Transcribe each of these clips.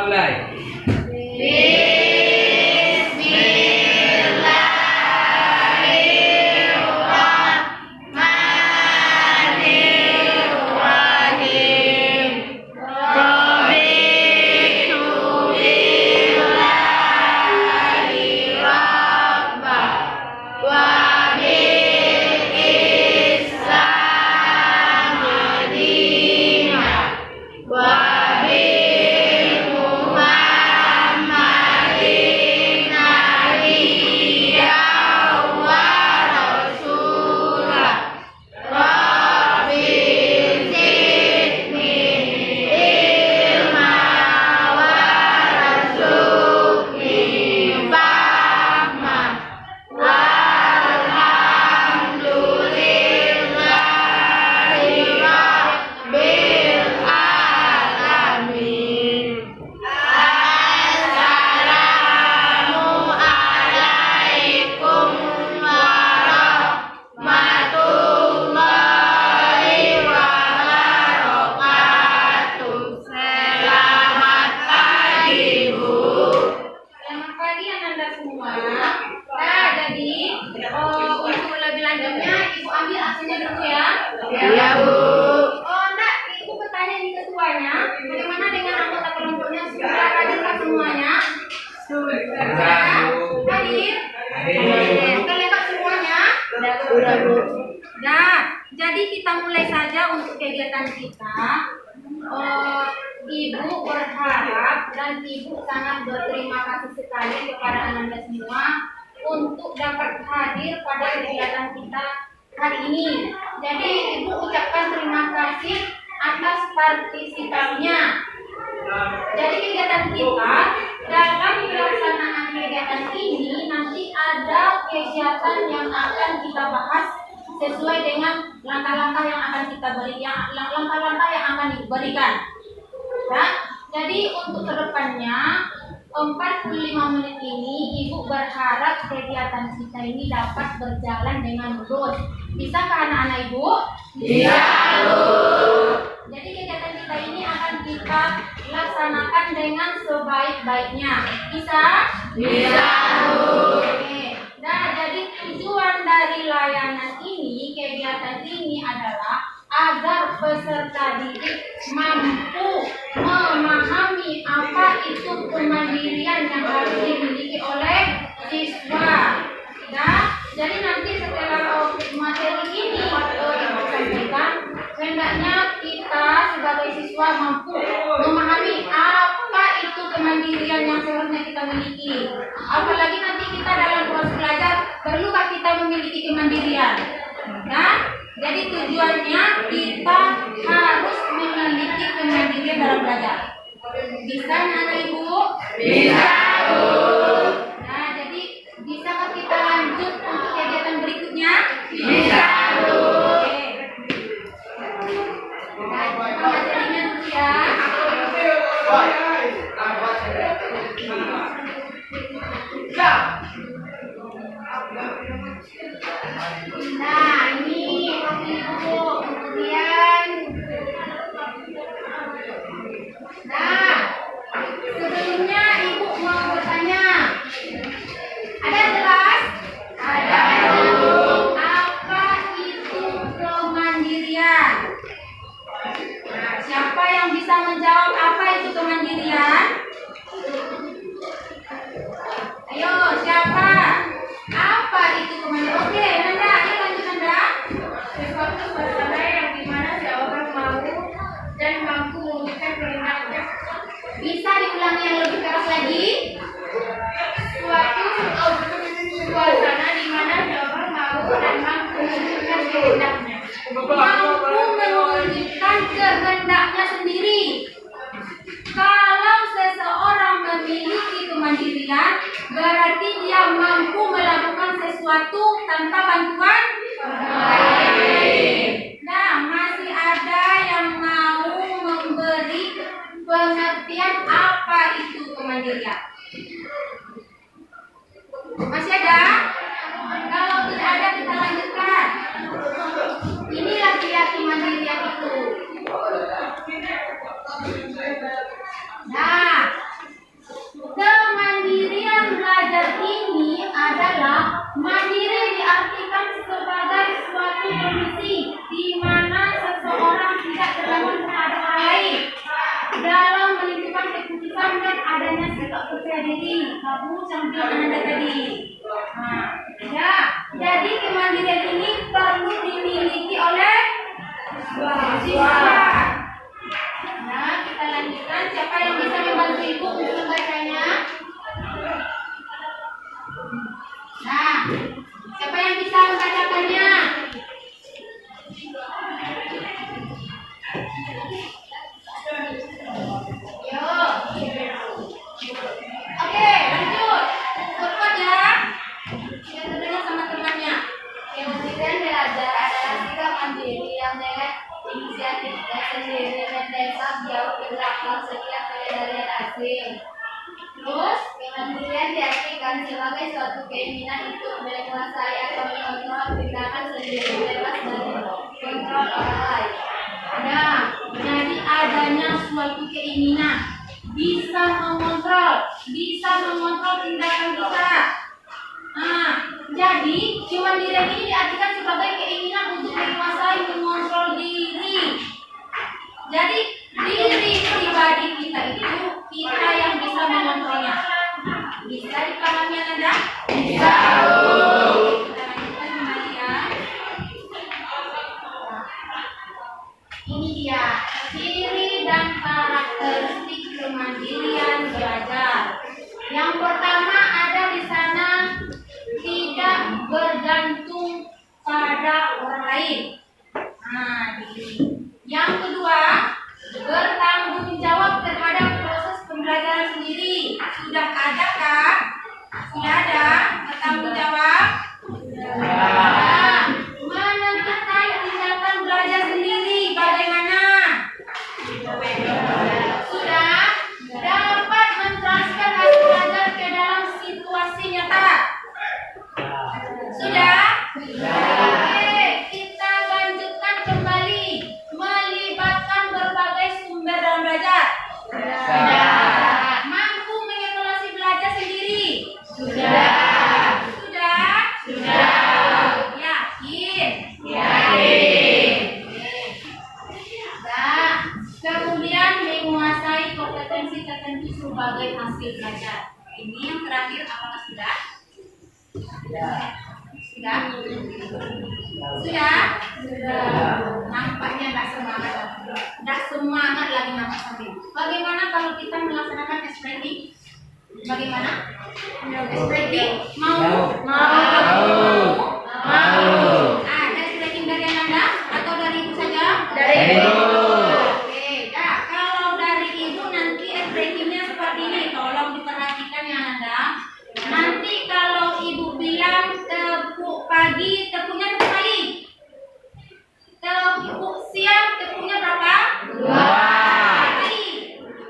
Mulai. Untuk lebih lanjutnya Ibu ambil absennya dulu ya. Iya, Bu. Oh, enggak, Ibu bertanya di ketuanya, bagaimana dengan anggota kelompoknya sudah hadirkah semuanya? Sudah. Hadir? Sudah lengkap semuanya? Sudah, Bu. Nah, jadi kita mulai saja untuk kegiatan kita. Ibu berharap dan Ibu sangat berterima kasih sekali kepada Anda semua untuk dapat hadir pada kegiatan kita hari ini. Jadi Ibu ucapkan terima kasih atas partisipasinya. Jadi kegiatan kita dalam pelaksanaan kegiatan ini nanti ada kegiatan yang akan kita bahas sesuai dengan langkah-langkah yang akan kita berikan, langkah-langkah yang akan diberikan. Ya, jadi untuk kedepannya 45 menit ini Ibu berharap kegiatan kita ini dapat berjalan dengan mulus. Bisakah anak-anak Ibu? Bisa, Bu. Jadi kegiatan kita ini akan kita laksanakan dengan sebaik-baiknya. Bisa? Bisa, Bu. Oke. Nah, jadi tujuan dari layanan ini, kegiatan ini adalah agar peserta didik mampu memahami apa itu kemandirian yang harus dimiliki oleh siswa. Nah, jadi nanti setelah materi ini Ibu sampaikan, hendaknya kita sebagai siswa mampu memahami apa itu kemandirian yang seharusnya kita miliki. Apalagi nanti kita dalam proses belajar, perlukah kita memiliki kemandirian? Nah, jadi tujuannya kita harus memiliki kemandirian dalam belajar. Bisa anak Ibu? Bisa, Bu. Nah, jadi bisakah kita lanjut untuk kegiatan berikutnya? Bisa, Bu. Oke. Nah, kita materinya dulu ya. Nah, ini Ibu, kemudian nah, sebelumnya Ibu mau bertanya. Ada yang jelas? Ada, Bu. Apa itu kemandirian? Nah, siapa yang bisa menjawab apa itu kemandirian? Ayo, siapa? Apa itu kemandirian? Oke, Nanda, ayo lanjut Nanda. Sesuatu suasana yang dimana seorang mau dan mampu mewujudkan kehendaknya. Bisa diulangi yang lebih keras lagi? Suatu suasana di mana seorang mau dan mampu mewujudkan kehendaknya. Mampu mewujudkan kehendaknya sendiri. Kalau seseorang memiliki kemandirian, berarti dia mampu melakukan sesuatu tanpa bantuan orang lain. Nah, masih ada yang mau memberi pengertian apa itu kemandirian? Masih ada? Kalau tidak ada, kita lanjutkan. Inilah dia kemandirian itu. diri. Bagus yang bilang Anda tadi. Nah, ya. Jadi kemandirian ini perlu dimiliki oleh siswa. Nah, kita lanjutkan. Siapa yang bisa membantu ibu untuk membacanya? Nah, siapa yang bisa membacakannya? Yuk. Oke, lanjut. Cepat ya. Kita terdengar sama temannya. Kemandirian belajar adalah sikap mandiri yang dengan inisiatif dan sendiri dan tetap jauh di belakang setiap pengendalian asing. Terus, Kemandirian diartikan sebagai suatu keinginan untuk menguasai atau mengontrol tindakan sendiri bebas dari kontrol orang lain. nah, jadi adanya suatu keinginan bisa mengontrol tindakan kita. Nah, jadi kemandirian ini diartikan sebagai keinginan untuk menguasai, mengontrol diri. Jadi diri pribadi kita itu kita yang bisa mengontrolnya. Bisa dipahami Anda? Bisa. Kita lanjutkan kembali ya. Ini dia ciri dan karakteristik kemandirian belajar. Yang pertama ada di sana tidak bergantung pada orang lain. Nah, ini. Yang kedua, bertanggung jawab terhadap proses pembelajaran sendiri. Sudah ada kah? Sudah ada bertanggung jawab? Nah, menentukan tindakan belajar sendiri bagaimana? Sudah dapat mentransfer hasil belajar ke dalam situasi nyata. Sudah? Oke, kita lanjutkan kembali. Melibatkan berbagai sumber dalam belajar. Mampu mengevaluasi belajar sendiri. Sudah. Yakin. Nah, kemudian menguasai kompetensi tertentu sebagai hasil belajar. Ini yang terakhir, apakah sudah? Sudah. Nampaknya nggak semangat lagi nampak sampai. Bagaimana kalau kita melaksanakan expressing? Bagaimana? Expressing? Mau. Ada expressing dari Anda atau dari ibu saja? Dari ibu. Oke, nah, kalau dari ibu nanti expressingnya seperti ini. Tolong diperhatikan ya Anda. Nanti kalau ibu bilang tepuk pagi, tepuknya tepuk pagi. Tepuk siang, tepuknya berapa? 2 kali.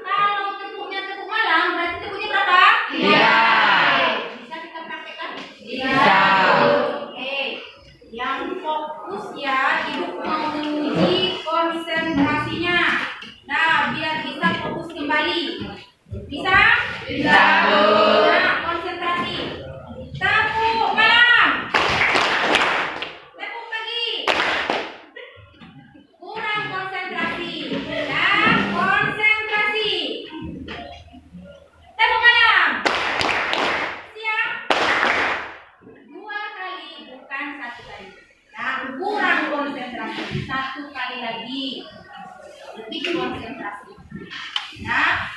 Kalau tepuknya tepuk malam, berarti tepuknya berapa? 3. Bisa kita praktekkan? Bisa. Oke. Yang fokus ya, ibu mau menguji konsentrasinya. Nah, biar bisa fokus kembali. Bisa? Bisa. Nah, konsentrasi. Tepuk malam. Tepuk pagi. Kurang konsentrasi. Nah, konsentrasi. Tepuk malam. Siap. 2 kali, bukan 1 kali. Nah, kurang konsentrasi. 1 kali lagi. Lebih konsentrasi. Nah,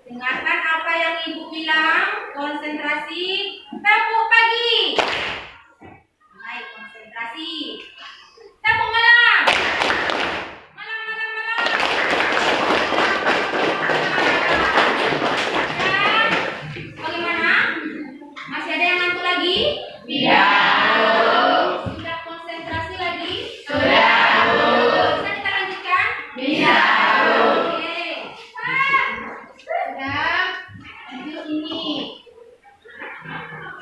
dengarkan apa yang ibu bilang. Konsentrasi. Tepuk pagi. Mulai konsentrasi. Tepuk malam. Malam. Ya. Bagaimana? Masih ada yang ngantuk lagi? Iya. Sudah konsentrasi lagi? Sudah. Bisa kita lanjutkan? Bisa. Oke. Sudah. Lanjut ini.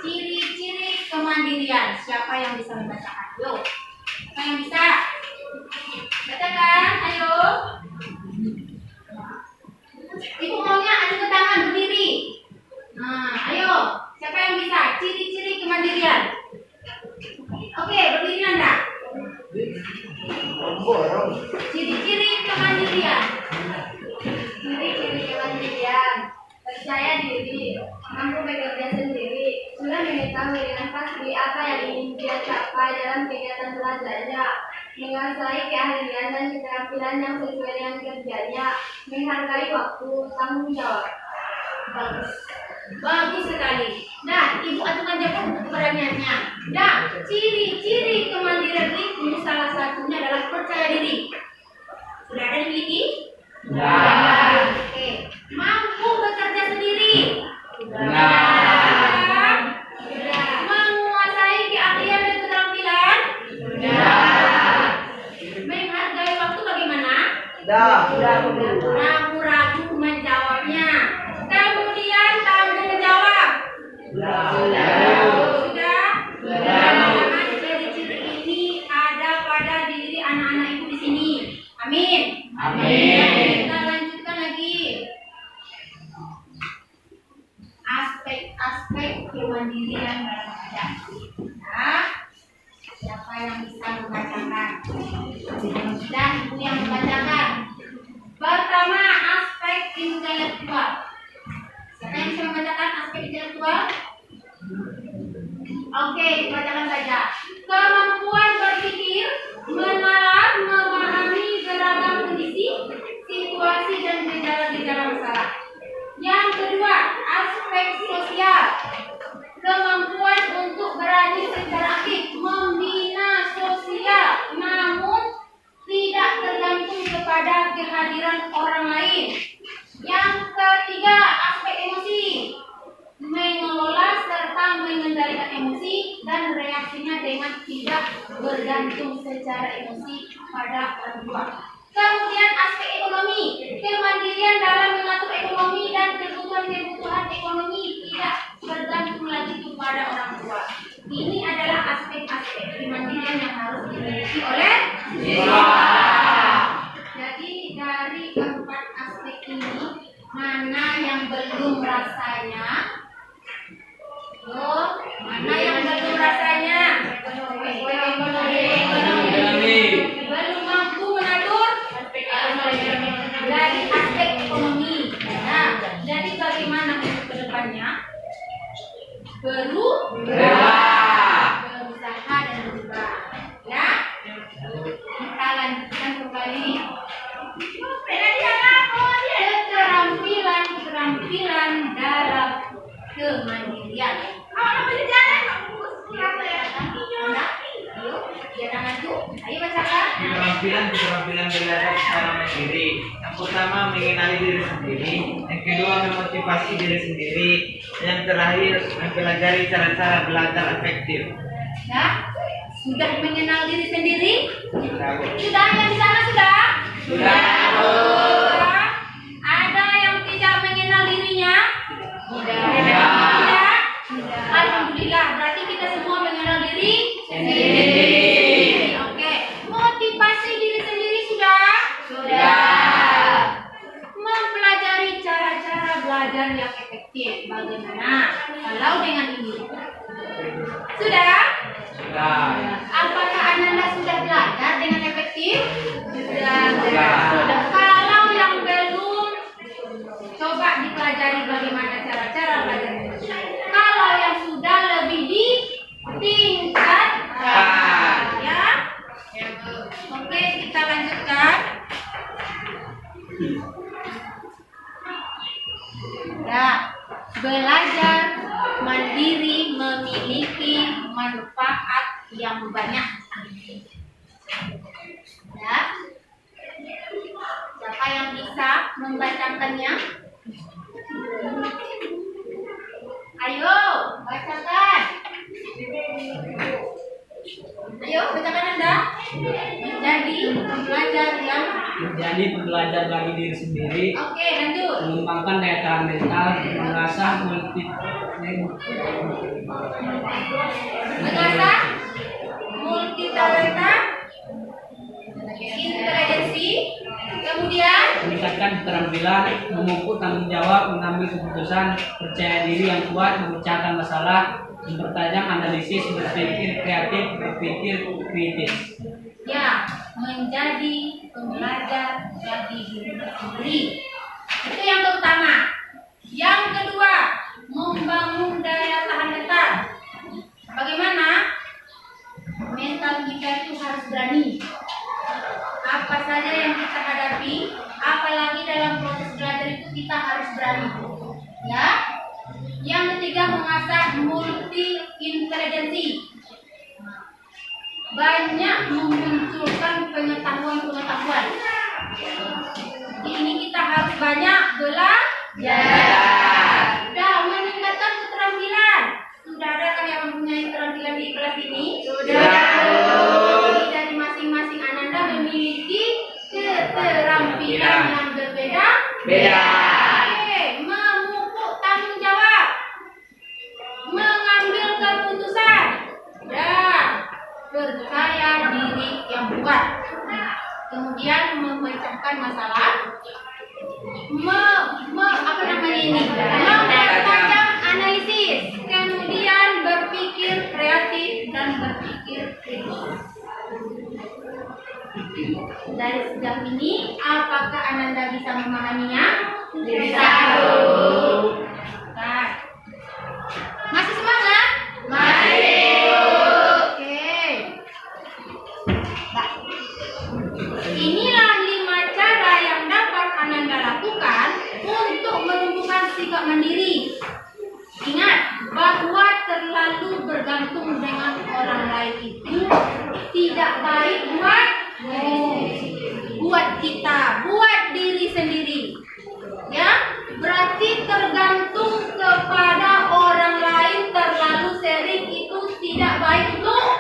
Ciri-ciri kemandirian. Siapa yang bisa membacakan? Yuk. Siapa yang bisa? Bacakan. Ayo. Ibu maunya adu tangan berdiri. Nah, ayo. Siapa yang bisa? Ciri-ciri kemandirian. Oke, berdiri Anda. Ciri-ciri kemandirian. Ciri-ciri kemandirian. ingin dia capai dalam kegiatan belajarnya, menguasai keahlian dan keterampilan yang sesuai dengan kerjanya, menghargai waktu, tanggung jawab. Bagus. Bagus sekali. Nah, Ibu aturkan jawab untuk keberaniannya. Nah, ciri-ciri kemandirian itu salah satunya adalah percaya diri. Sudah ada yang dimiliki? Sudah. Oke. Mampu bekerja sendiri. Sudah. Menguasai keahlian dan keterampilan. Sudah. Menghargai waktu bagaimana? Sudah. Ragu-ragu menjawabnya. Kemudian tanggung jawab. Sudah? Jangan ciri-ciri ini ada pada diri anak-anak ibu di sini. Amin. Kita lanjutkan lagi. Aspek-aspek kemandirian dalam menghadapi. Nah, siapa yang bisa membacakan? Dan ibu yang membacakan. Pertama, aspek intelektual. Siapa yang bisa membacakan aspek intelektual? Oke, bacakan saja. Kemampuan berpikir, menalar, memahami beragam kondisi, situasi dan gejala-gejala masalah. Yang kedua, aspek sosial. Kemampuan untuk berani secara aktif, membina sosial, namun tidak tergantung kepada kehadiran orang lain. Yang ketiga, aspek emosi. Mengelola serta mengendalikan emosi dan reaksinya dengan tidak bergantung secara emosi pada orang tua. Kemudian aspek ekonomi, kemandirian dalam mengatur ekonomi dan kebutuhan ekonomi tidak bergantung lagi kepada orang tua. Ini adalah aspek-aspek kemandirian yang harus dimiliki oleh siswa. Jadi dari keempat aspek ini, mana yang belum rasanya? Mana yang belum rasanya? Ekonomi. Belum mampu mengatur dari aspek ekonomi. Nah, jadi bagaimana untuk kedepannya? Berusaha dan berubah. Ya, kita lanjutkan kembali. Keterampilan dalam kemandirian. Ayo bacakan. Keterampilan belajar secara mandiri. Yang pertama mengenali diri sendiri, yang kedua memotivasi diri sendiri, yang terakhir mempelajari cara-cara belajar efektif. Ya, sudah mengenal diri sendiri? Sudah. Sudah, yang di sana sudah? Sudah. Ada yang tidak mengenal dirinya? Sudah. Alhamdulillah, berarti kita semua mengenal diri Sendiri. Oke, motivasi diri sendiri sudah? Sudah. Mempelajari cara-cara belajar yang efektif. Bagaimana? Kalau dengan ini? Sudah? Sudah. Apakah Ananda sudah belajar dengan efektif? Sudah. Kalau yang belum, coba dipelajari bagaimana cara-cara belajar. Kalau yang sudah lebih ditingkatkan, ya. Oke, kita lanjutkan. Ya, belajar mandiri memiliki manfaat yang banyak. Ya. Siapa yang bisa membacakannya? Ayo, bacakan. Ayo, bacakan Anda. Menjadi pembelajar bagi diri sendiri, Oke, lanjut. mengembangkan daya tahan mental, mengasah Multitalenta, intelijensi, kemudian meningkatkan keterampilan, memupuk tanggung jawab, mengambil keputusan, percaya diri yang kuat, memecahkan masalah, mempertajam analisis, berpikir kreatif, berpikir kritis. ya, menjadi pembelajar bagi diri sendiri. Itu yang pertama. Yang kedua, membangun daya tahan mental. Bagaimana? banyak memunculkan pengetahuan-pengetahuan. Ini kita harus banyak belajar dan meningkatkan keterampilan. Sudah adakah yang mempunyai keterampilan di kelas ini? Sudah. Jadi dari masing-masing Ananda memiliki keterampilan yang berbeda-beda. Oke, memupuk tanggung jawab, mengambil keputusan, dan percaya diri yang kuat. Kemudian memecahkan masalah, mempertajam analisis, kemudian berpikir kreatif dan berpikir kritis. Dari sejauh ini, apakah Ananda bisa memahaminya? Bisa. Nah, masih semangat? Masih. Oke. Nah, inilah 5 cara yang dapat Ananda lakukan untuk menumbuhkan sikap mandiri. Ingat bahwa terlalu bergantung dengan orang lain itu tidak baik buat kita, buat diri sendiri. Ya, berarti tergantung kepada orang lain terlalu sering itu tidak baik untuk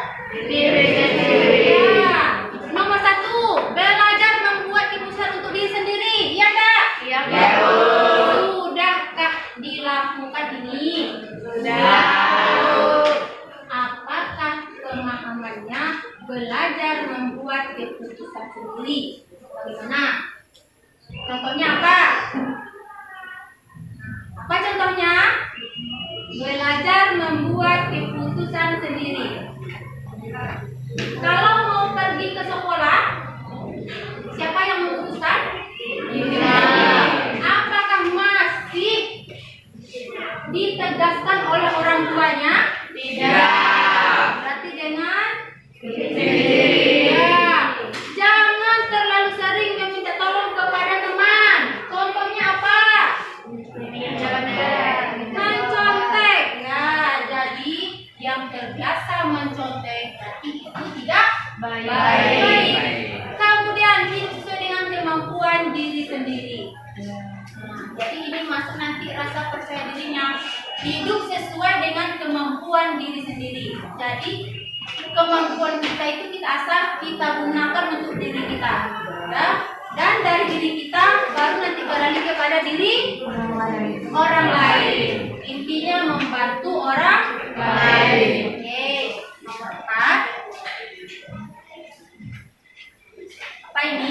diri sendiri. Ya. Nomor 1, belajar membuat keputusan untuk diri sendiri. Iya tak? Iya. Sudahkah dilakukan ini? Sudah. Apakah pemahamannya belajar membuat keputusan sendiri? Bagaimana? Contohnya apa? Apa contohnya? Belajar membuat keputusan sendiri. Kalau mau pergi ke sekolah, siapa yang memutuskan? Apakah masih ditegaskan oleh orang tuanya? Tidak. Berarti dengan ya. Jangan terlalu sering meminta tolong kepada teman. Contohnya apa? Mencontek. Ya, jadi yang terbiasa mencontek berarti itu tidak baik. Kemudian hidup sesuai dengan kemampuan diri sendiri. Jadi ini masuk nanti rasa percaya dirinya. Hidup sesuai dengan kemampuan diri sendiri. Jadi kemampuan kita itu kita asal kita gunakan untuk diri kita. Ya? Dan dari diri kita baru nanti beralih kepada diri orang lain. Intinya membantu orang lain. Oke, nomor 4. Apa ini?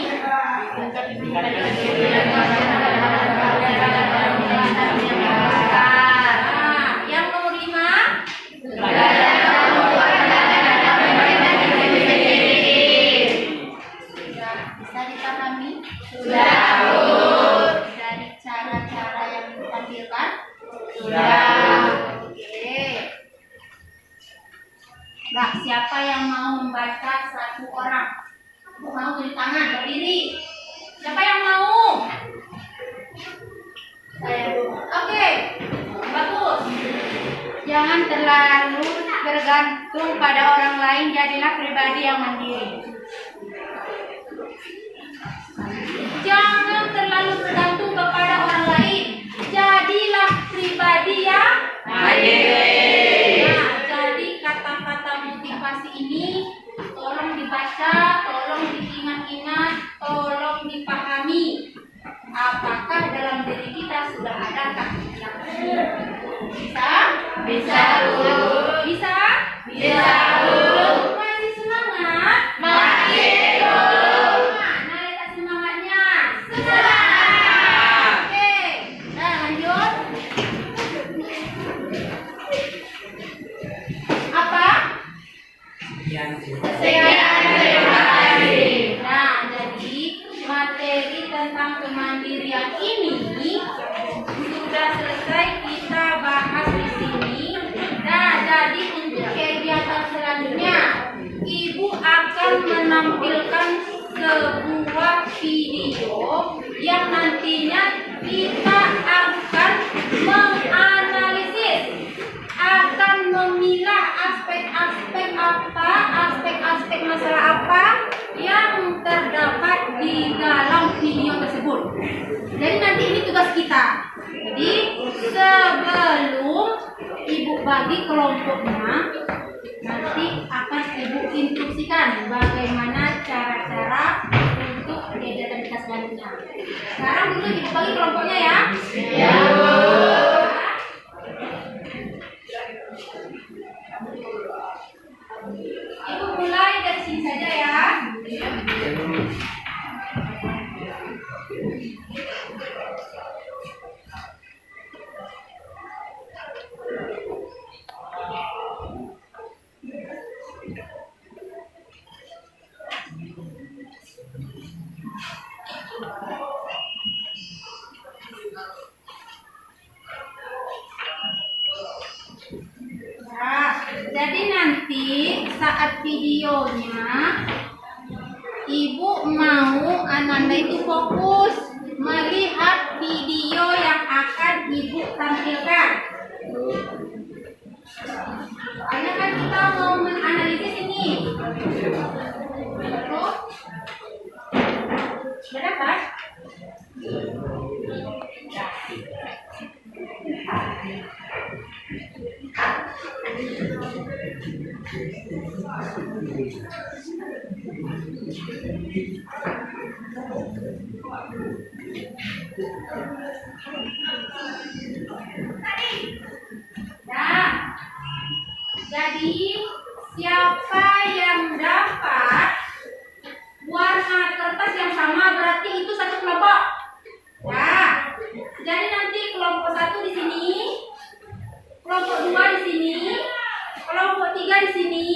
Yang nomor 5. Bisa dipahami? Sudah. Dari cara-cara yang ditampilkan? Sudah. Oke. Nah, siapa yang mau membaca 1 orang? Mau tulis tangan, berdiri. Siapa yang mau? Saya. Oke. Bagus. Jangan terlalu bergantung pada orang lain, jadilah pribadi yang mandiri. Jangan terlalu bergantung kepada orang lain. Jadilah pribadi yang mandiri. Nah, jadi kata-kata motivasi ini tolong dibaca, tolong diingat-ingat, tolong dipahami. Apakah dalam diri kita sudah adakah yang bisa? Bisa, Bu. Bisa? Bisa, Bu. Masih semangat? Masih, Bu. Mana letak semangatnya? Semangat. Oke. Nah, lanjut. Apa? Sekian, terima kasih. Nah, jadi materi tentang kemandirian ini sudah selesai kita bahas di sini. Nah, jadi untuk kegiatan selanjutnya, Ibu akan menampilkan sebuah video yang nantinya kita akan menganalisis, akan memilah aspek-aspek apa, aspek-aspek bagi kelompoknya, nanti akan ibu instruksikan bagaimana cara-cara untuk kegiatan kita selanjutnya. Sekarang dulu ibu bagi kelompoknya ya. Ya. Ibu mulai dari sini saja ya. Nah, jadi nanti saat videonya ibu mau Ananda itu fokus melihat video yang akan ibu tampilkan. Soalnya kan kita mau menganalisis ini. Betul? Benar kan? Nah, jadi siapa yang dapat warna kertas yang sama berarti itu satu kelompok. Nah, jadi nanti kelompok 1 di sini, kelompok 2 di sini, kelompok 3 di sini,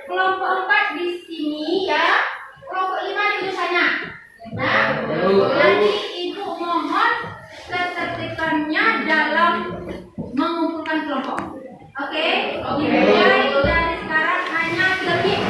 kelompok 4 di sini ya, kelompok 5 di sana. Nah, jadi ibu mohon ketertibannya dalam mengumpulkan kelompok. Oke? Dimulai dari sekarang hanya 3 menit.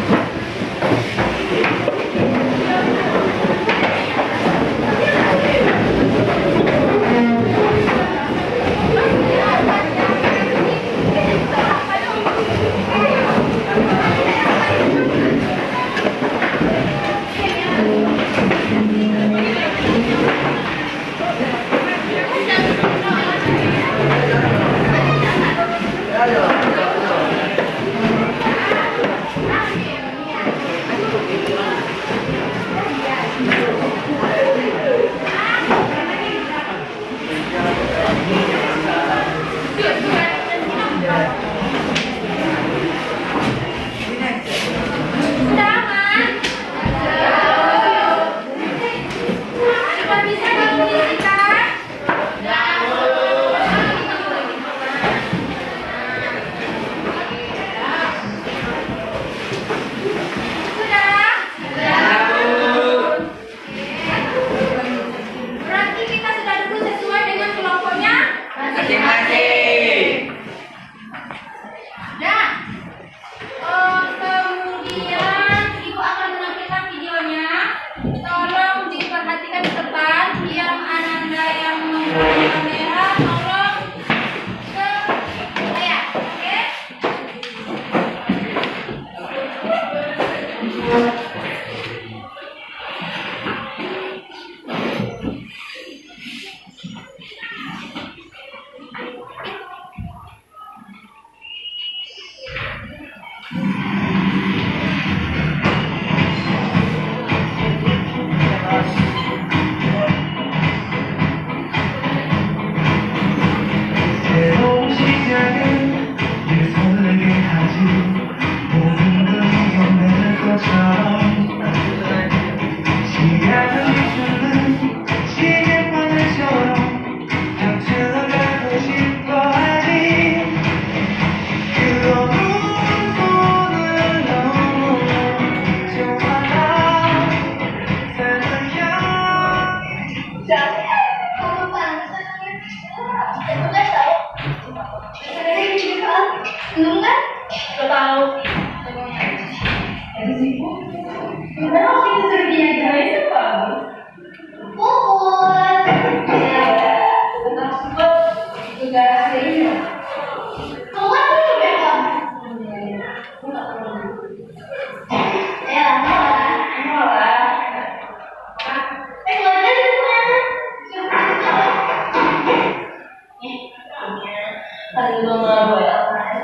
Hari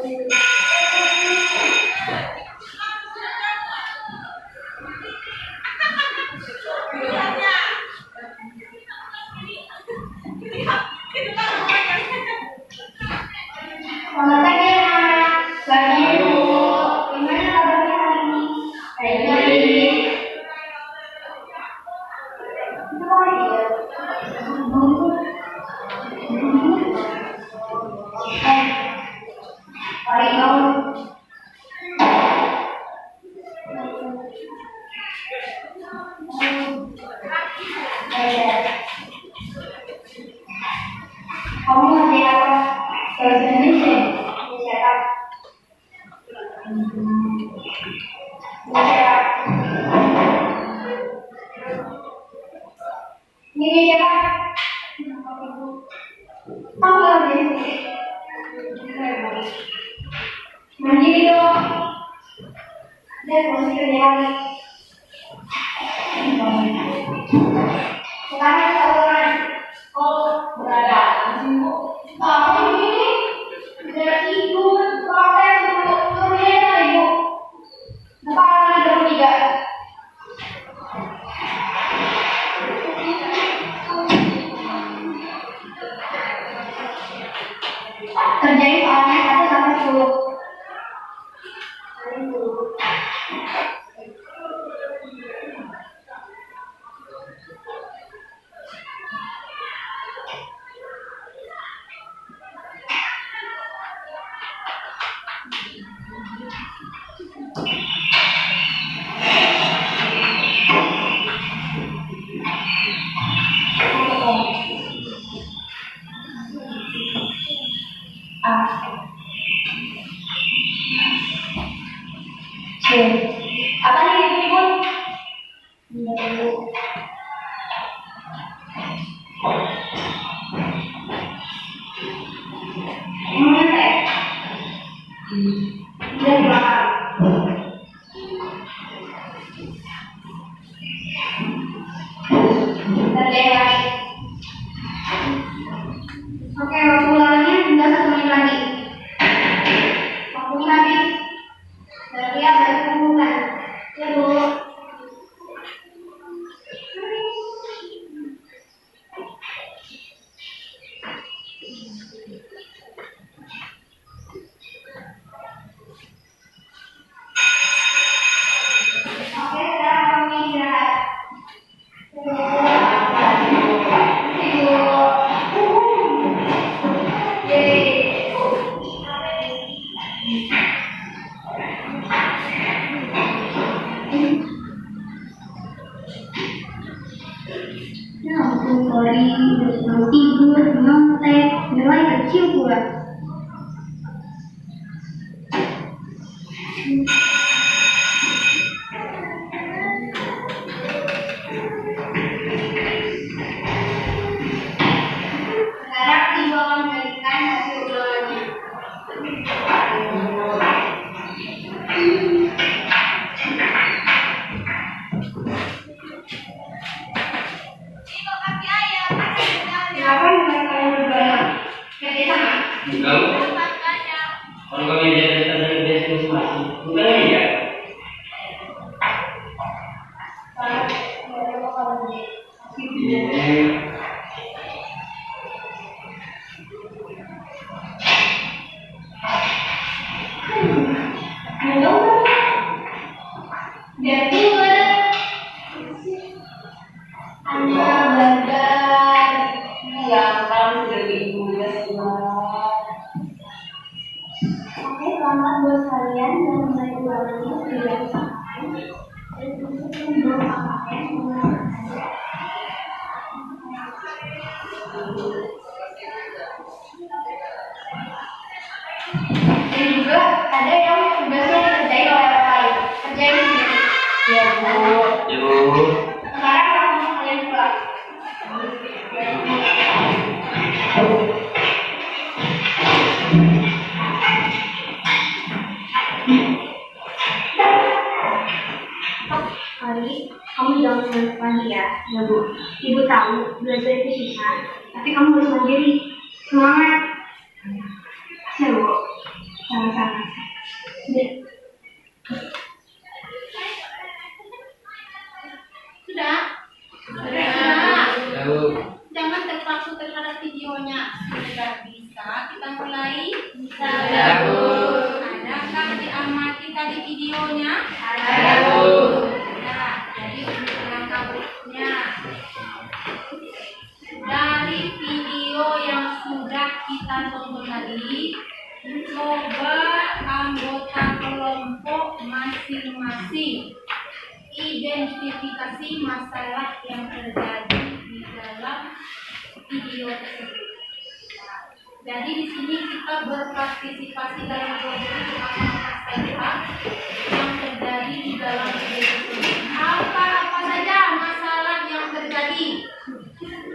Selamat pagi anak. Pagi Bu. Gimana kabarnya hari ini? Baik. Baik dong. Kamu ngerti apa? Bahasa Indonesia. Indonesia. Indonesia. Ini siapa? Kamu ngerti? Mandiri dong. Dan masih kerja lagi. Sekarang saluran berada di sini. Kamu ini sudah tidur, protes dulu, turunnya ibu. Depan ada bertiga. Kerjain soalnya 1 sampai 10. Apa nih ibu? Mana ya? Dia di belakang. Kerjain lagi. Oke, waktu ulangannya tinggal 1 menit lagi. Waktunya habis. Berlihat dari kumpulan. Ya Bu. Oke, sekarang kami istirahat. Ya ampun, sorry, mau tidur, nyontek, nilai kecil pula. Sekarang ibu akan memberikan hasil ulangannya. Kenapa nilai kalian berbeda? Kerja sama? Kalau kami jadi dari bisnis masing, bukan ya? Biar pinter. Hanya belajar. Ya, kan sudah ibunya semua. Oke, selamat buat kalian yang mulai ulangannya sudah selesai. Dan untuk belum apa-apa dan juga ada yang tugasnya dikerjain oleh orang lain. Kerjain sendiri. Ya Bu. Sekarang langsung kalian pulang. Kali kamu jangan ngantuk lagi ya, Bu. Ibu tahu belajar itu susah, tapi kamu harus mandiri. Semangat. Ya Bu. Sama-sama. Sudah? Tahu. Jangan terpaku terhadap videonya. Sudah bisa kita mulai? Tahu. Adakah diamati tadi videonya? Tahu. Nah, jadi untuk langkahnya dari video yang sudah kita tonton tadi, coba anggota kelompok masing-masing identifikasi masalah yang terjadi di dalam video tersebut. Jadi di sini kita berpartisipasi dalam kelompok itu akan masalah yang terjadi di dalam video tersebut. Apa saja masalah yang terjadi.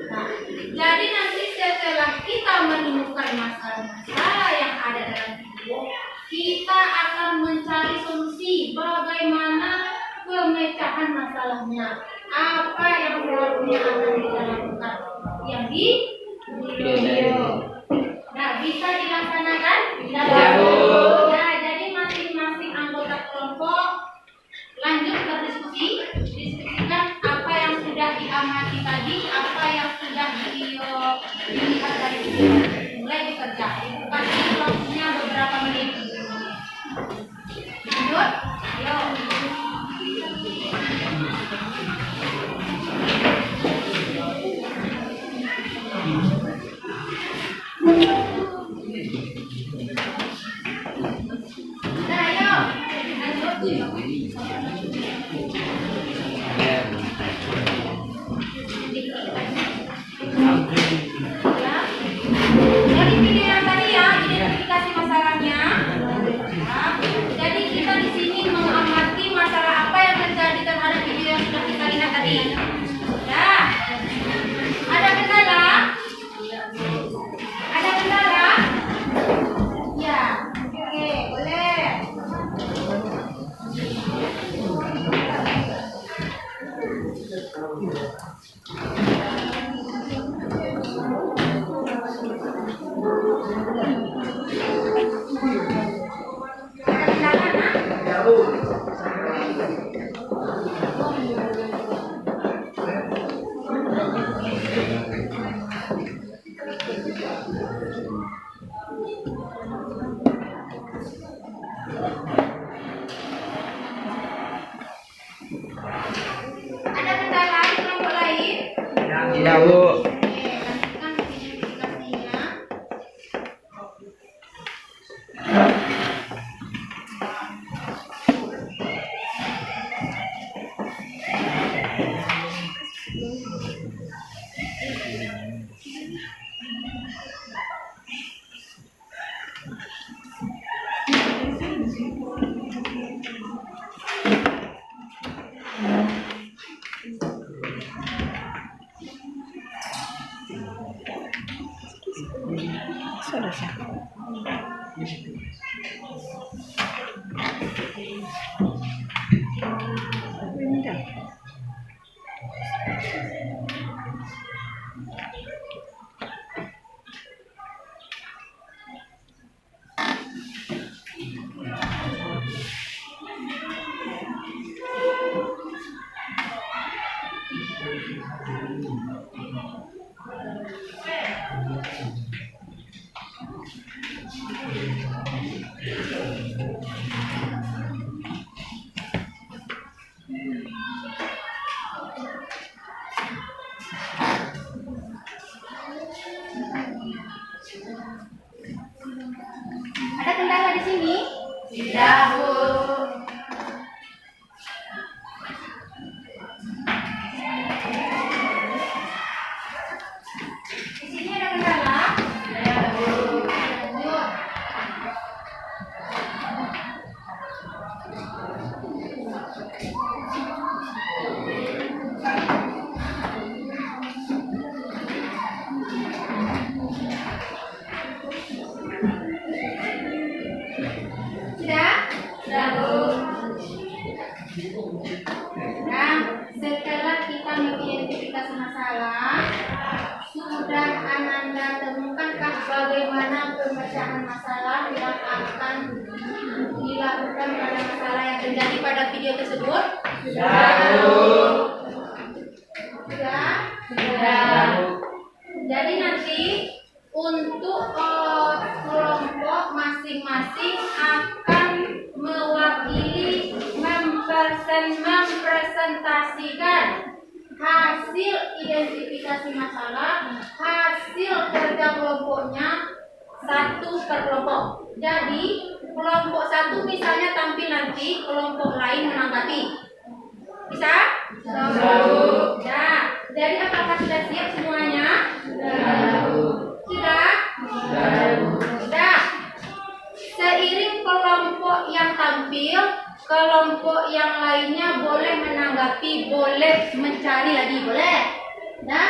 Nah, jadi nanti setelah kita menemukan masalah-masalah yang ada dalam video, kita akan mencari solusi bagaimana pemecahan masalahnya. Apa yang seharusnya akan kita lakukan yang di video. Nah, bisa dilaksanakan? Ya, jadi masing-masing anggota kelompok lanjut berdiskusi, diskusikan apa yang sudah diamati tadi, apa yang sudah dilihat dari video. Mulai bekerja. Kasih waktunya beberapa menit. Lanjut, ayo. Nah, ayo. Lanjut. Ya. Dari video yang tadi ya, identifikasi masalahnya. Ya. Jadi kita di sini mengamati masalah apa yang terjadi terhadap video yang sudah kita lihat tadi. Ya. Ada kendala? Ada kendala? Ya. Oke, boleh. Ada kendala di kelompok lain? Tidak, Bu. Oke, lanjutkan identifikasinya. Ada kendala di sini? Tidak, Bu. Di sini ada kendala? Tidak, Bu. Lanjut. Sudah? Tidak, Bu. Nah, setelah kita mengidentifikasi masalah, sudah Ananda temukankah bagaimana pemecahan masalah yang akan dilakukan pada masalah yang terjadi pada video tersebut? Sudah? Jadi nanti untuk kelompok masing-masing akan mewakili mempresentasikan hasil identifikasi masalah, hasil kerja kelompoknya satu per kelompok. Jadi kelompok satu misalnya tampil nanti, kelompok lain menanggapi. Bisa? Ya. Jadi apakah sudah siap semuanya? Sudah? Sudah. Seiring kelompok yang tampil, kelompok yang lainnya boleh menanggapi, boleh mencari lagi, boleh? Nah,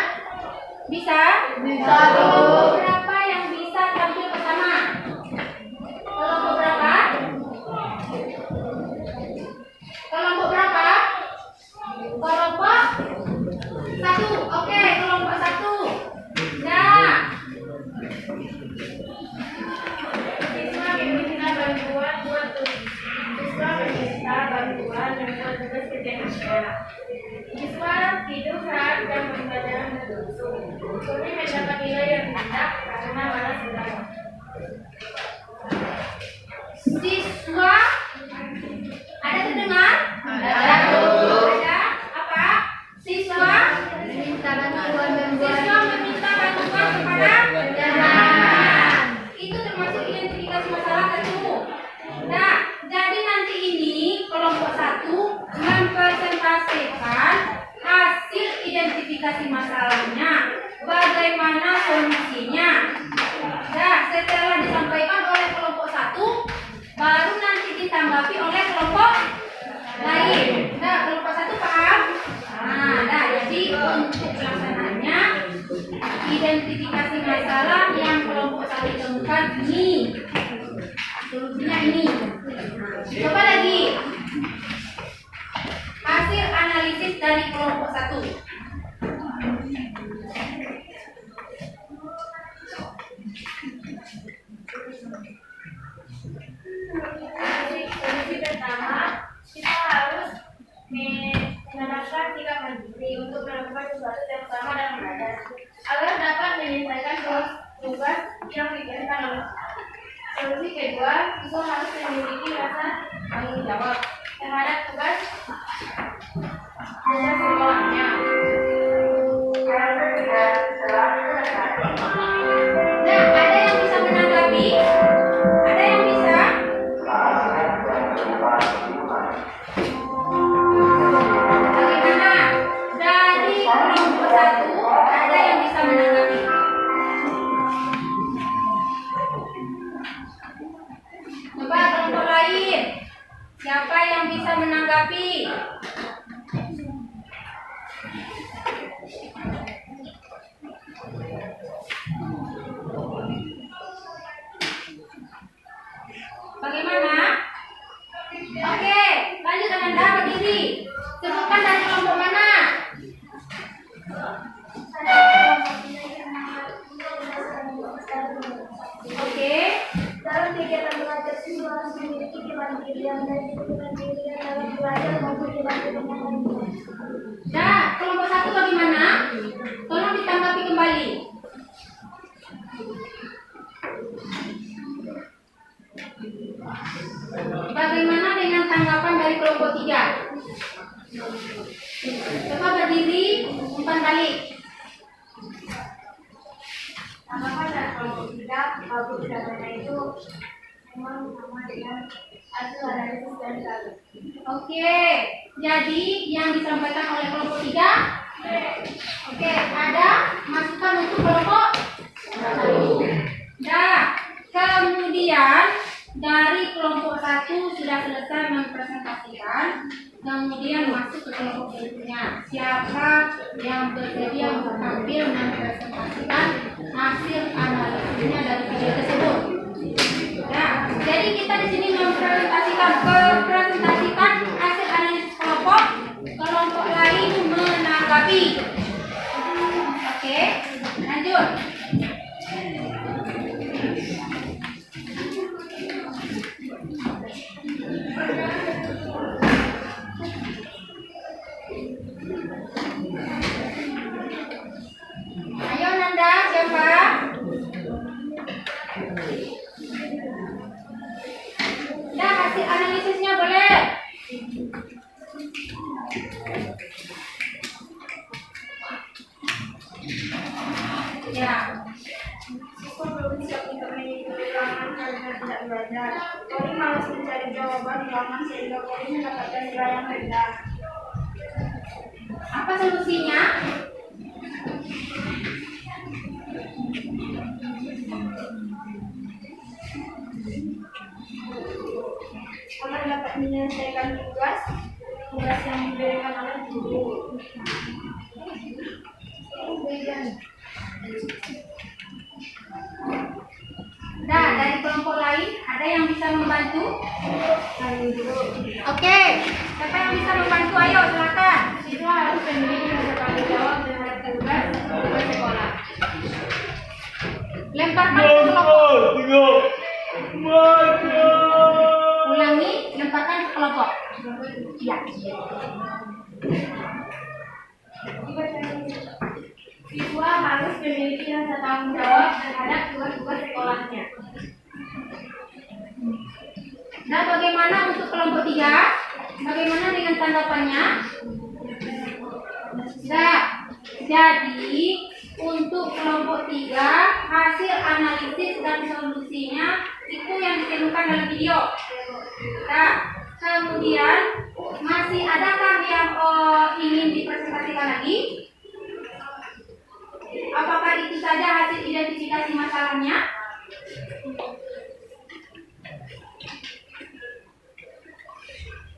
bisa? Bisa. Kelompok berapa yang bisa tampil pertama? Kelompok berapa? Kelompok berapa? Kelompok satu. Oke, kelompok satu. Nah, siswa meminta bantuan buat tugas kerjanya. Siswa tidur saat dan pembelajaran berlangsung. Kami mendapat nilai yang rendah karena malas belajar. Siswa ada terdengar? Ada. Apa? Siswa meminta bantuan kepada jangan. Itu termasuk identifikasi masalah ketemu. Nah, jadi nanti ini kelompok satu mempresentasikan hasil identifikasi masalahnya, bagaimana solusinya. Nah, setelah disampaikan oleh kelompok satu, baru nanti ditanggapi oleh kelompok lain. Nah, kelompok satu paham? Nah, jadi untuk pelaksanaannya identifikasi masalah yang kelompok satu temukan ini, solusinya ini. Coba lagi. Hasil analisis dari kelompok satu. Solusi pertama, kita harus menetapkan sikap mandiri untuk melakukan sesuatu yang sama dan belajar agar dapat menyelesaikan tugas yang diberikan oleh. Solusi kedua, siswa harus memiliki rasa tanggung jawab terhadap tugas sekolahnya. Nah, ada yang bisa menanggapi? Ada yang bisa? Bagaimana? Dari kelompok satu, ada yang bisa menanggapi? Coba kelompok lain. Siapa yang bisa menanggapi? Bagaimana? Oke, lanjut Ananda berdiri. Sebutkan dari kelompok mana? Oke. Dalam kegiatan belajar siswa harus memiliki kemandirian dan kemandirian dalam belajar maupun kemandirian yang lainnya. Nah, kelompok satu bagaimana? Tolong ditanggapi kembali. Bagaimana dengan tanggapan dari kelompok tiga? Coba berdiri, umpan balik. Tanggapan dari kelompok tiga, kabut datanya itu memang sama dengan hasil analisis dan data. Oke, jadi yang disampaikan oleh kelompok tiga. Oke, ada masukan untuk kelompok satu. Nah, kemudian dari kelompok satu sudah selesai mempresentasikan, kemudian masuk ke kelompok berikutnya. Siapa yang bersedia untuk tampil mempresentasikan hasil analisisnya dari video tersebut? Nah, jadi kita di sini mempresentasikan hasil analisis kelompok, kelompok lain menanggapi. Oke, lanjut. malas mencari jawaban di halaman sehingga Poli mendapatkan nilai yang rendah. Apa solusinya? Karena dapat menyelesaikan tugas yang diberikan oleh guru. Nah, dari kelompok lain ada yang bisa membantu? Oke, siapa yang bisa membantu? Ayo, silakan. Siswa harus memiliki rasa tanggung jawab terhadap tugas sekolah. Lemparkan ke kelompok. Ulangi, lemparkan ke kelompok. Ya. Siswa harus memiliki rasa tanggung jawab terhadap tugas-tugas sekolahnya. Nah, bagaimana untuk kelompok 3? Bagaimana dengan tanggapannya? Nah, jadi untuk kelompok 3 hasil analisis dan solusinya itu yang ditentukan dalam video. Nah, kemudian masih adakah yang ingin dipresentasikan lagi? Apakah itu saja hasil identifikasi masalahnya?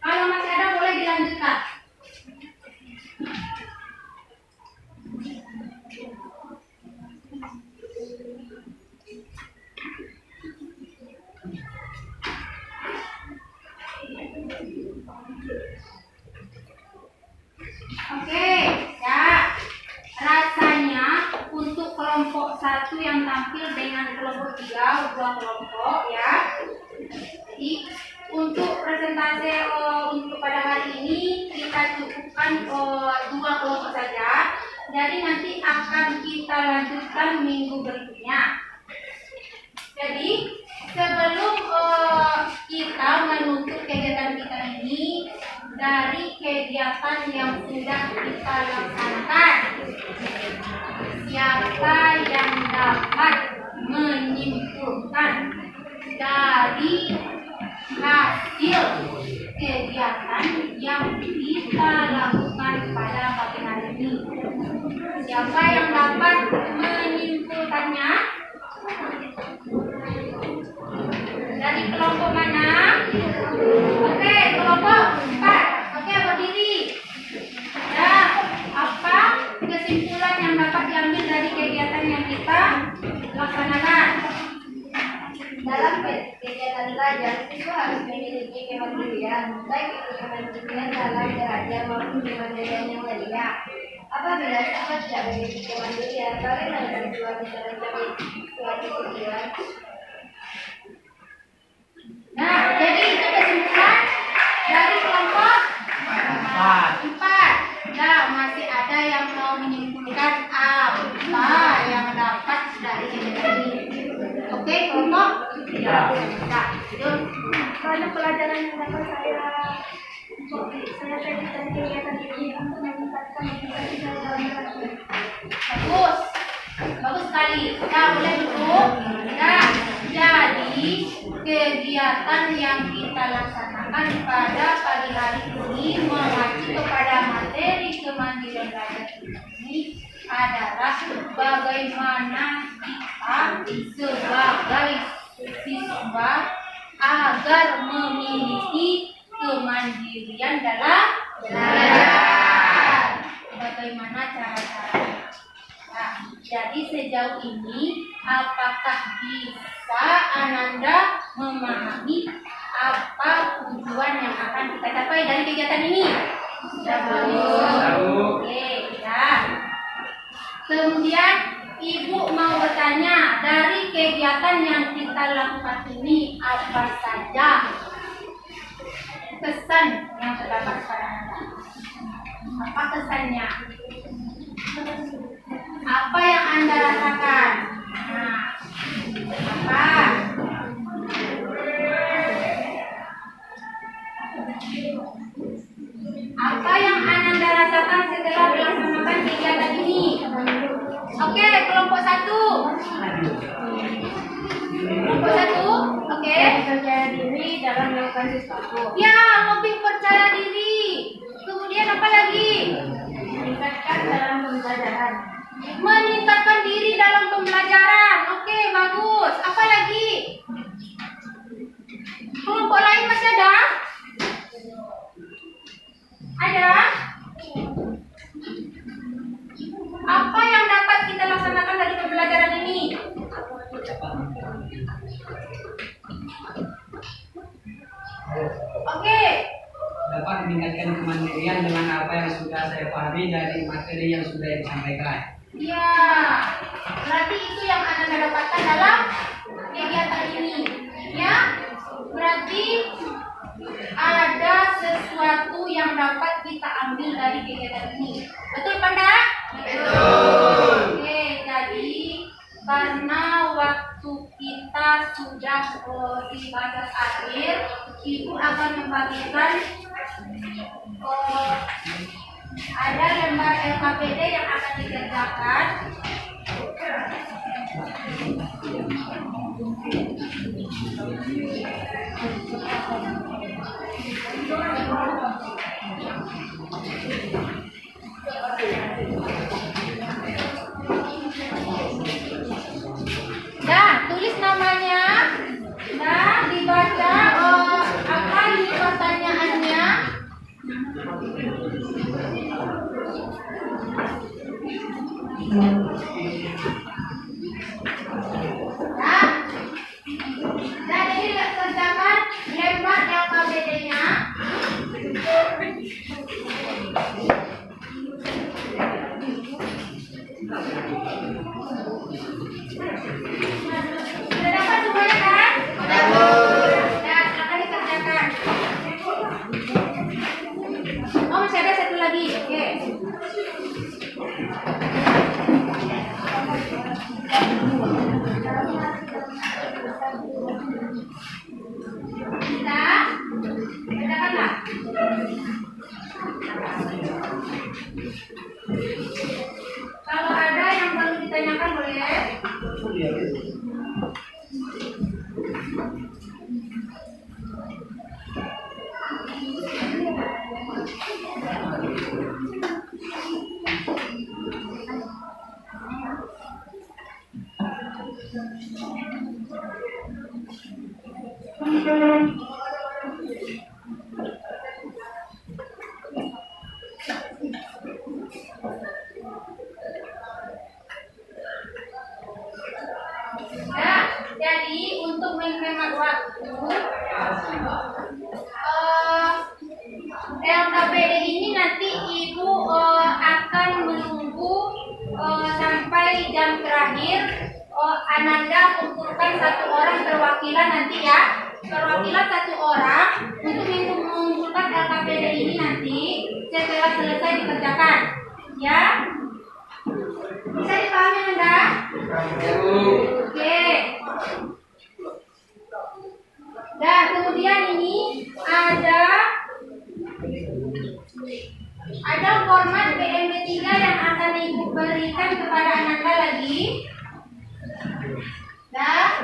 Kalau masih ada boleh dilanjutkan. Oke, ya. Rasanya untuk kelompok 1 yang tampil dengan kelompok 3, dua kelompok ya. Jadi untuk presentasi untuk pada hari ini kita cukupkan 2 kelompok saja. Jadi nanti akan kita lanjutkan minggu berikutnya. Jadi sebelum kita menutup kegiatan kita ini dari kegiatan yang sudah kita laksanakan, siapa yang dapat menyimpulkan dari hasil kegiatan yang kita lakukan pada pagi hari ini? Siapa yang dapat menyimpulkannya? Dari kelompok mana? Oke, kelompok 4. Oke, berdiri. Nah, apa kesimpulan yang dapat diambil dari kegiatan yang kita laksanakan? Dalam kegiatan belajar, siswa harus memiliki kemandirian, baik itu kemandirian dalam belajar maupun kemandirian yang lainnya. Apabila siswa tidak memiliki kemandirian, bagaimana siswa bisa mencapai suatu tujuan? Nah, jadi itu kesimpulan dari kelompok 4. Nah, masih ada yang mau menyimpulkan apa yang dapat dari kegiatan ini? Oke, kelompok? Ya. Nah, itu Banyak pelajaran yang dapat saya petik dari kegiatan ini untuk meningkatkan motivasi saya dalam belajar. bagus. Bagus sekali. Nah, boleh duduk. Nah, jadi kegiatan yang kita laksanakan pada pagi hari ini mengacu kepada materi kemandirian belajar ini adalah bagaimana kita sebagai siswa agar memiliki kemandirian dalam belajar. Bagaimana cara-caranya? Nah, jadi sejauh ini apakah bisa Ananda memahami apa tujuan yang akan kita capai dari kegiatan ini? Sudah belum? Oke, ya. Kemudian Ibu mau bertanya, dari kegiatan yang kita lakukan ini apa saja kesan yang terdapat pada Anda? Apa kesannya? Apa yang Anda rasakan? Nah, apa? Apa yang Anda rasakan setelah melaksanakan kegiatan ini? Oke, kelompok 1. Kelompok 1, oke. Percaya diri dan dalam melakukan sesuatu. Ya, lebih percaya diri. Kemudian apa lagi? Meningkatkan dalam pembelajaran. Meningkatkan diri dalam pembelajaran. Oke, bagus. Apa lagi? Kelompok lain masih ada? Ada? Apa yang dapat kita laksanakan dari pembelajaran ini? Oke. Dapat meningkatkan kemandirian dengan apa yang sudah saya pahami dari materi yang sudah disampaikan. Ya, berarti itu yang Anda dapatkan dalam kegiatan ini. Ya, berarti ada sesuatu yang dapat kita ambil dari kegiatan ini. Betul, Panda? Betul. Oke, jadi karena waktu kita sudah di batas akhir, Ibu akan membagikan ada lembar LKPD yang akan dikerjakan. Dah, tulis namanya. Dah, dibaca apa ini pertanyaannya. Dah. Jadi kerjakan lembar LKPD-nya. Sudah dapat semuanya kan? Ya, akan dikerjakan. Oh, masih ada satu lagi. Oke. Kita kerjakanlah. Kalau ada yang perlu ditanyakan boleh. Nah, jadi untuk menghemat waktu, LKPD ini nanti Ibu akan menunggu sampai jam terakhir. Ananda kumpulkan satu orang perwakilan nanti ya, perwakilan satu orang untuk mengumpulkan LKPD ini nanti setelah selesai dikerjakan, ya. Bisa dipahami Anda? Oke. Dan kemudian ini ada format PMB3 yang akan Ibu berikan kepada Ananda lagi. Dah.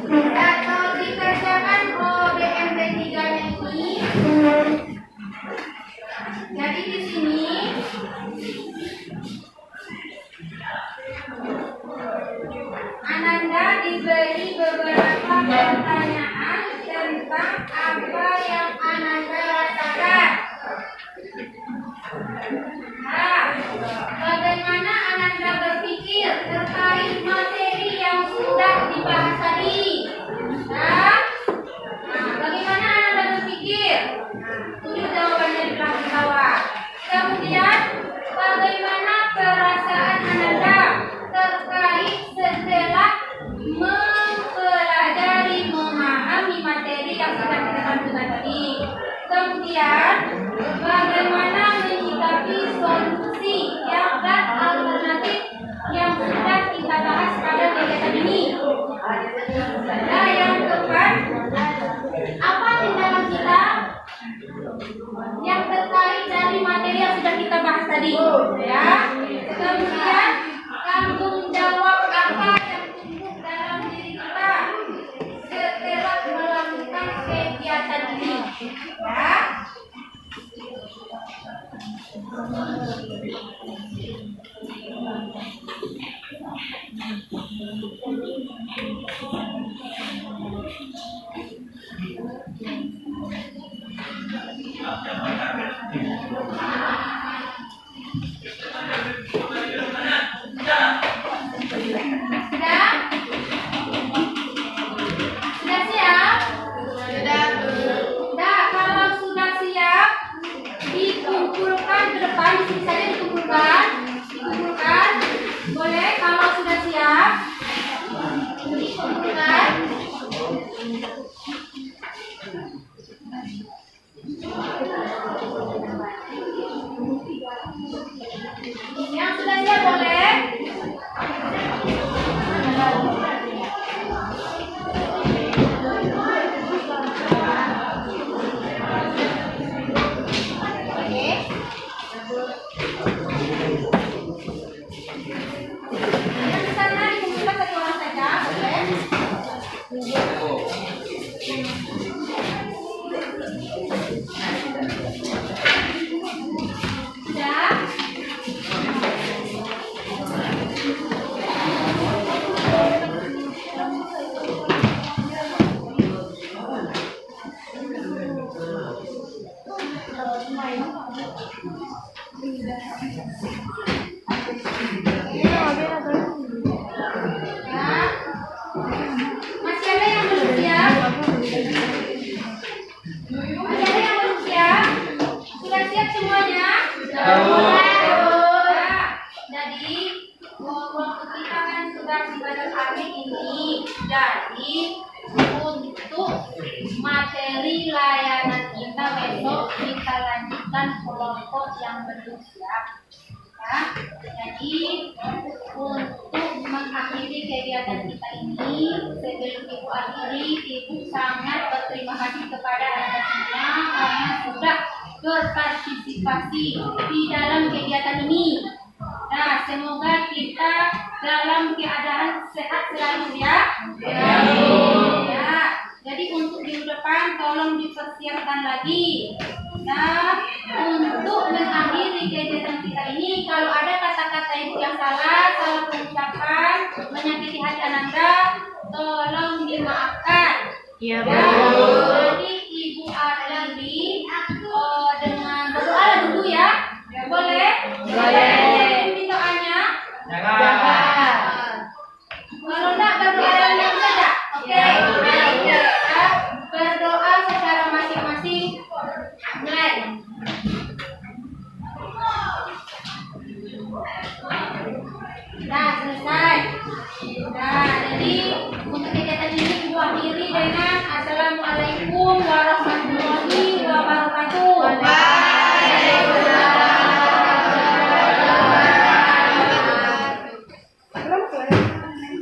Ini atau dikerjakan BMP3-nya ini. Jadi di sini Ananda diberi beberapa pertanyaan tentang apa yang Ananda rasakan. Nah, bagaimana Ananda berpikir terkait materi yang sudah dibahas? yang terkait dari materi yang sudah kita bahas tadi, ya. Kemudian tanggung jawab apa yang tumbuh dalam diri kita setelah melakukan kegiatan ini, ya. Sudah siap? Sudah, kalau sudah siap, dikumpulkan ke depan, di sini saja dikumpulkan. Boleh, kalau sudah siap, dikumpulkan. Yang sudah siap boleh. Yang di sana dikumpulkan satu orang saja, boleh. Sudah. Ya. Masih ada yang belum siap? Masih ada yang belum siap? Sudah siap semuanya? Ya. Jadi waktu kita kan sudah ibadah hari ini. Jadi untuk materi layanan kita besok kita lanjutkan kelompok yang belum siap. Ya. Jadi untuk mengakhiri kegiatan kita ini, sebelum Ibu akhiri, Ibu sangat berterima kasih kepada Anda semua karena sudah berpartisipasi di dalam kegiatan ini. Nah, semoga kita dalam keadaan sehat selalu ya. Ya. Jadi untuk minggu depan tolong dipersiapkan lagi. Nah, untuk mengakhiri kegiatan kita ini, kalau ada kata-kata Ibu yang salah pengucapan, menyakiti hati Ananda, tolong dimaafkan. Iya, Ya, Bu. jadi Ibu akhiri dengan berdoa dulu ya. Boleh? Boleh. Ini doanya. Jangan. Kalau enggak berdoa yang saja. Oke. Ya. Berdoa secara masing-masing. Mulai. Nah, selesai. Nah, jadi untuk kegiatan ini Ibu akhiri dengan